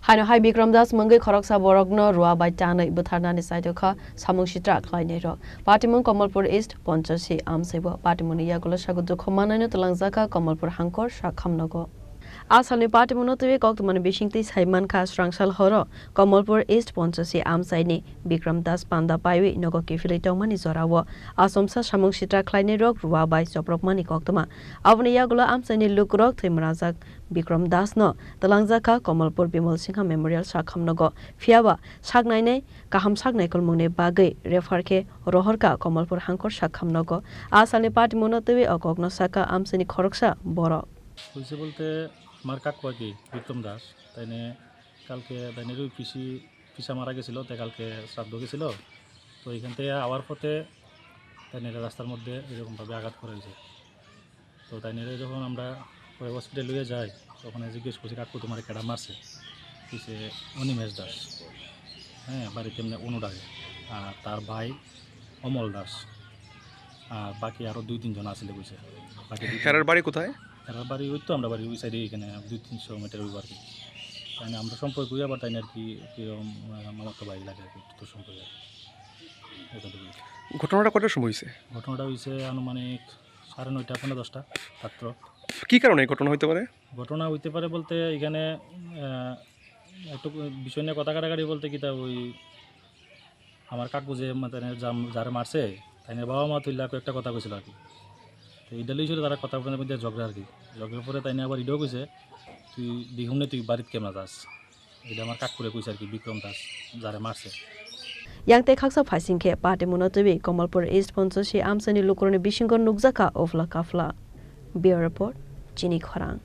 Haino hai Bikram Mwngwi Khoroksa Borok no Ruwabai Tanwi Bwtharnani Chaitokha Samwng Sitra Khlainai rok Patimung Kamalpur East Panchashi Amchaio Patimung Yakulo Sago Dukhumanai no Twlangjakha Kamalpur Hangkor Sakham Nogo Asalni Patimung no tewe koktumani bisingti saiman kha srangsal horo Kamalpur East Panchashi Amchaini Bikram Panda Paiwi Nogo kifili tongmani zorawo Asomsa Samwng Sitra Khlainai rok Ruwabai soprokmani koktuma Aboni Yakulo Amchaini lukrok thimrajak Bikram no Twlangjakha Kamalpur Bimol Singha Memorial Sakham Nogo Fiaba Saknainai kaham saknaikol mungni bagai referke rohorka Kamalpur Hangkor Sakham Nogo Asalni Patimung no tewe okokno saka Amchaini Khoroksa Borok হয়েছে বলতে আমার কাকু আর কি বিক্রম দাস তাইনে কালকে তাইনের ওই পিসা মারা গেছিলো তাই কালকে শ্রাদ্ধ গেছিল তো এইখান থেকে আওয়ার পথে তাইনের রাস্তার মধ্যে এরকমভাবে আঘাত করা হয়েছে তো তাইনের যখন আমরা হসপিটালে লইয়ে যাই তখন জিজ্ঞেস করছি কাকু তোমার কেডা মারছে পিছে অনিমেষ দাস হ্যাঁ বাড়িতে এমনি অনুরাগে আর তার ভাই অমল দাস আর বাকি আরও 2-3 জন আসলে বুঝছে বাকি হেরার বাড়ি কোথায় এরার বাড়ি ওই তো আমরা বাড়ি ওই সাইডে এখানে 200-300 মিটার ওই আর কি তাই না আমরা সম্পর্ক হই আবার তাই না আর কি মামাতো ভাই লাগে আর কি তো সম্পর্ক ঘটনাটা কটার সময় হয়েছে ঘটনাটা হয়েছে আনুমানিক 9:30-10টা ছাত্র কী কারণে এই ঘটনা হইতে পারে ঘটনা হইতে পারে বলতে এখানে একটু বিষয় নিয়ে কথা কাটাকাটি বলতে কি তা ওই আমার কাকু যে যারা মারছে তাই না বাবা মা তুইলা একটা কথা কইছিল আর কি তো এইটা লইছিল তারা কথা মধ্যে ঝগড়া আর কি ঝগড়ার পরে তাই আবার ইডাও কইছে তুই দেখুন তুই বাড়িতে কেমন যাস এটা আমার কাকুরে কইছে আর কি বিক্রম দাস যারা মারছে Yang te khaksa phasingkhe Patimung no tewe Kamalpur East Panchashi Amchaini lukroni bisingko nukjakha ofla kafla Bureau Report Chini Khorang